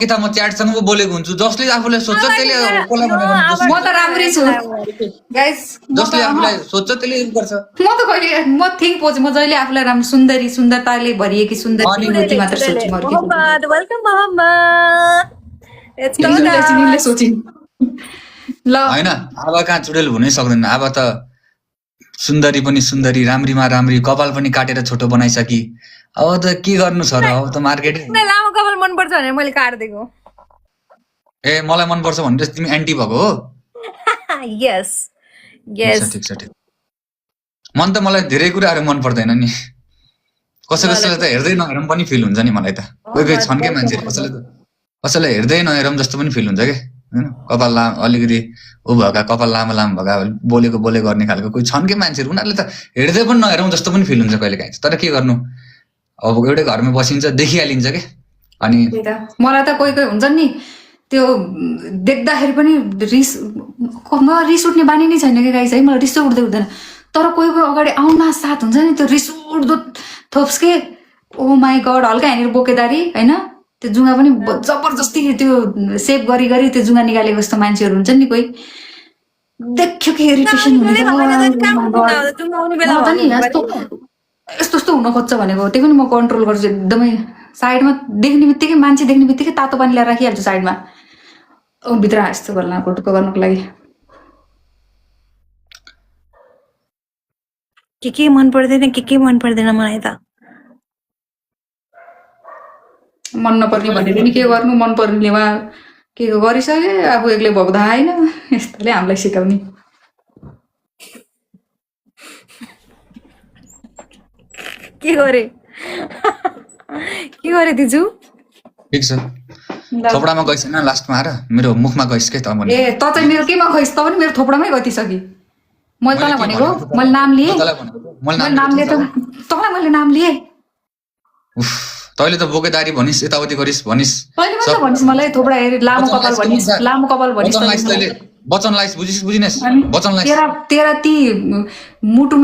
कि त म च्याटसँग पो बोलेको हुन्छु जसले आफूले सोध्छ त्यसले कसलाई भनेर म त राम्रै छु गाइस जसले आफूलाई सोध्छ त्यसले युज गर्छ म त कहिले म थिङ्क पोज म जहिले आफूलाई राम्रो सुन्दरताले भरिएकी सुन्दरी युवती मात्र सोच्छु म अरू के मोहम्मद वेलकम मोहम्मद यिनीहरूले सोचिन् ल होइन अब कहाँ चुडेल हुनै सक्दैन अब त सुन्दरी पनि सुन्दरी राम्रीमा राम्री कपाल पनि काटेर छोटो बनाइसकी अब त के गर्नु छ र अब त मार्केट लामो कपाल मन पर्छ भनेर मैले काट्दिएको ए मलाई मनपर्छ भने तिमी एन्टी भएको हो यस ठिक छ मन त मलाई धेरै कुराहरू मन पर्दैन नि कसैले त हेर्दै नहेरौँ पनि फिल हुन्छ नि मलाई त कोही छन् के मान्छेहरू कसैलाई हेर्दै नहेरौँ जस्तो पनि फिल हुन्छ के होइन कपाल लामो अलिकति ऊ भएका कपाल लामो भएका बोलेको गर्ने खालको कोही छन् के मान्छेहरू उनीहरूले त हेर्दै पनि नहेरौँ जस्तो पनि फिल हुन्छ कहिले काहीँ तर के गर्नु अब एउटै घरमा बसिन्छ देखिहालिन्छ के अनि मलाई त कोही हुन्छ नि त्यो देख्दाखेरि पनि रिस उठ्ने बानी नै छैन कि गाइस है मलाई रिस उठ्दैन तर कोही अगाडि आउन साथ हुन्छ नि त्यो रिस उठ्दो थोप्स के ओ माई गड हल्का यहाँनिर बोकेदारी होइन त्यो जुङ्गा पनि जबरजस्ती त्यो सेभ गरी त्यो जुङ्गा निकालेको जस्तो मान्छेहरू हुन्छ नि कोही देख्यो कि इरिटेसन यस्तो हुन खोज्छ भनेको त्यही पनि म कन्ट्रोल गर्छु एकदमै साइडमा मान्छे देख्ने बित्तिकै तातो पानी ल्याएर राखिहाल्छु साइडमा भित्र यस्तो गर्नको लागि के मन पर्दैन के मन पर्दैन मलाई त मन नपर्ने भनेर नि के गर्नु मन पर्नेमा के गरिसके आफू एक्लै भोग्दा होइन यस्तोले हामीलाई सिकाउने के गरे दिजु ठिक छ थोपडामा गइस न लास्टमा आएर मेरो मुखमा गइस के त ए त चाहिँ मेरो केमा गइस त पनि मेरो थोपडामै गतिसकि मैले तँलाई भनेको मैले नाम लिएँ तँलाई मैले नाम लिएँ तैँले त बोकेदारी भनिस् यताउति गरिस् भनिस् तैँले मात्र भनिस् मलाई थोपडा लामो कपाल भनिस् वचन लाइस बुझिनेस् वचन लाइस तेरा ती मुटु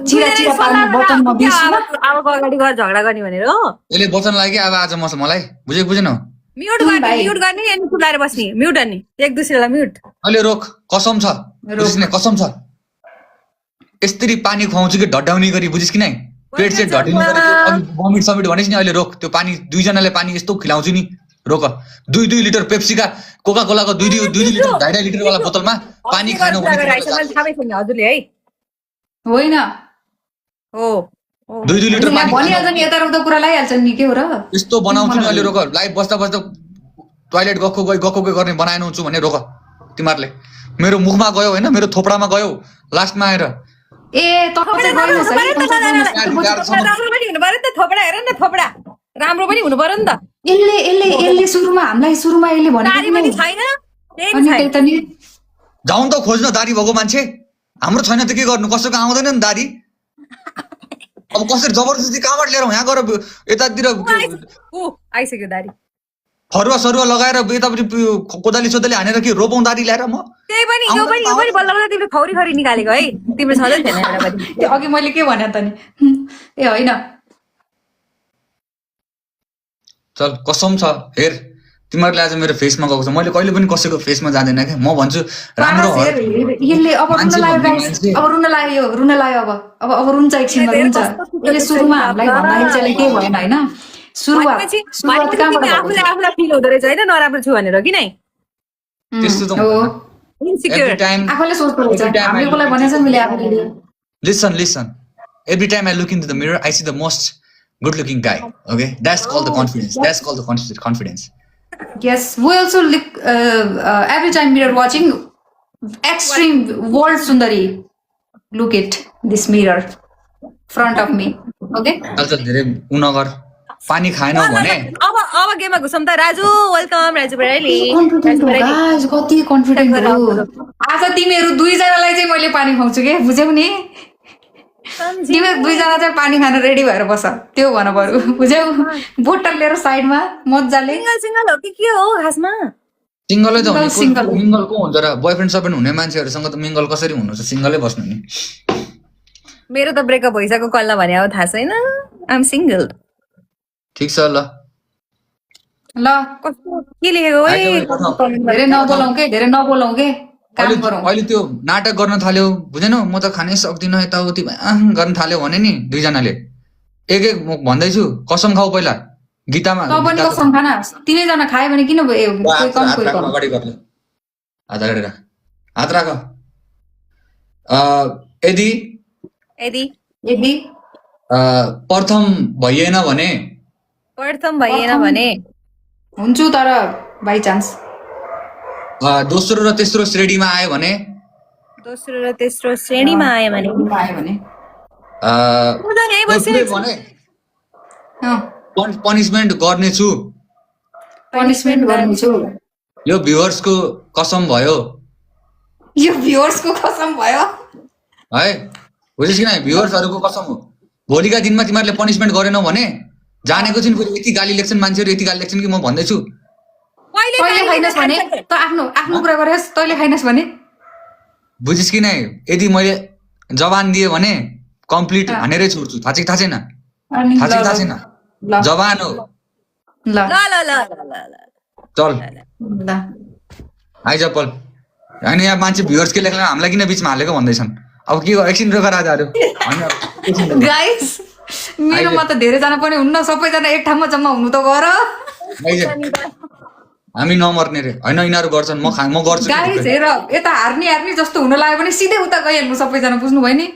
चिरा पार्ने वचनमा बिर्सिनु अब अगाडि गएर झगडा गर्ने भनेर हो यसले वचन लाग्यो अब आज मलाई बुझेनौ म्युट गर्ने अनि फुलाएर बस्ने म्युट अनि एक दुसरालाई म्युट अहिले रोक कसम छ बुझिस् कसम छ यस्तरी पानी खुवाउँछु कि ढड्डाउने गरी बुझिस् कि नै पेट सेट ढड्डिने गरी भमिट समिट भनेस् नि अहिले रोक त्यो पानी दुईजनाले पानी यस्तो खिलाउँछु नि रोक 2 लिटर पेप्सीका कोका कोलाको 2 लिटर 2.5 लिटर वाला बोतलमा पानी खानु हजुरले है होइन हो 2 लिटर पानी भनिहाल्छ नि यता उता कुरा लगाइहाल्छ नि के हो र यस्तो बनाउँछु नि अहिले रोक लाइभ बस्दा टोयलेट गएको गर्ने बनाइनछु भने रोक तिमीहरूले मेरो मुखमा गयो होइन मेरो थोपडामा गयो लास्टमा आएर ए राम्रो पनि हुनु पर्यो नि त यसले सुरुमा यसले भनेको जाउँ त खोज्न दारी भएको मान्छे हाम्रो छैन त के गर्नु कसैको आउँदैन नि दारी अब कसरी जबरजस्ती कहाँबाट लिएर यहाँ गएर यतातिर आइसक्यो दारी फरुवा सरुवा लगाएर यतापट्टि कोदाली सोदाली हानेर के रोपौँ दारी ल्याएर म त्यही पनि यो पनि बल्ल बल्ल तिमीले खौरी निकालेको है तिम्रो छँदै थिएन त्यो अघि मैले के भने त नि ए होइन चल कसम छ हेर तिमीहरूले आज मेरो फेसमा गएको छ मैले कहिले पनि कसैको फेसमा जाँदैन क्या म भन्छु राम्रो हो यसले अब रुन लाग्यो अब रुन्छ एकछिनमा रुन्छ यसले सुरुमा हामीलाई भन्दाखेरि चाहिँ के भएन होइन आफूलाई फिल हुँदो रहेछ होइन नराम्रो छु भनेर कि नै त्यस्तो त आफूले सोच्दो रहेछ हामीले कसलाई भनेछ मैले आफूले Listen. Every time I look into the mirror, I see the most good-looking guy. Okay, that's called the confidence. Yes, we also look every time we are watching extreme world Sundari. Look at this mirror front of me. Okay. Also, धेरै उनगर पानी खाएनौ भने अब गेममा घुसौँ त Raju welcome Raju Baraili guys कति confident हो आज तिमीहरू दुईजनालाई चाहिँ मैले पानी खुवाउँछु के बुझ्यौ नि तिमीहरू दुईजना चाहिँ पानी खान रेडी भएर बस त्यो भन पर्यो बुझ्यौ बोतल लिएर साइडमा मज्जाले सिंगल हो कि के हो खासमा सिंगलै त हो सिंगल को हुन्छ र बोयफ्रेन्ड सबै हुने मान्छेहरुसँग त मिंगल कसरी हुनु छ सिंगलै बस्नु नि मेरो त ब्रेकअप भइसक्यो कल्ला भने अब थाहा छैन आई एम सिंगल ठीक छ ल ल कस्तो के लेखेको धेरै नबोलाउ के काम गरौँ अहिले त्यो नाटक गर्न थाल्यो बुझेनौ म त खानै सक्दिनँ यताउति गर्न थाल्यो भने नि दुईजनाले एक म भन्दैछु कसम खाऊ पहिला गीतामा तँ पनि कसम खाना तिनैजना खायो भने किन कोही कम कोही कम अगाडि गर्नु हात अगाडि राख हात राख यदि यदि प्रथम भइएन भने हुन्छु तर बाई चान्स दोस्रो र तेस्रो श्रेणीमा आयो भने आयो भने भने पनिसमेन्ट गर्नेछु पनिसमेन्ट गर्नेछु यो भ्युअर्सको कसम भयो यो भ्युअर्सको कसम भयो है बुझेस् कि नै भ्युअर्सहरूको कसम हो भोलिका दिनमा तिमीहरूले पनिसमेन्ट गरेनौ भने जानेको छु नि फेरि यति गाली लेख्छन् मान्छेहरू यति गाली लेख्छन् कि म भन्दैछु तैँले खाइनस् भने त आफ्नो कुरा गरेस् तैँले खाइनस् भने बुझिस् कि नै यदि मैले जवान दिएँ भने कम्प्लिट हानेरै छोड्छु थाहा छैन थाहा छैन जवान हो ल चल ल आइज पल होइन यहाँ मान्छे भ्युअर्स के लेख्ला हामीलाई किन बिचमा हालेको भन्दैछन् अब के एकछिन रोका राजाहरू गाइस मेरोमा त धेरैजना पनि हुन्न सबैजना एक ठाउँमा जम्मा हुनु त गर हामी नमर्ने रे होइन यिनीहरू गर्छन् म गर्छु गाइस हेर यता हार्ने जस्तो हुन लाग्यो भने सिधै उता गइहाल्नु सबैजना बुझ्नु भयो नि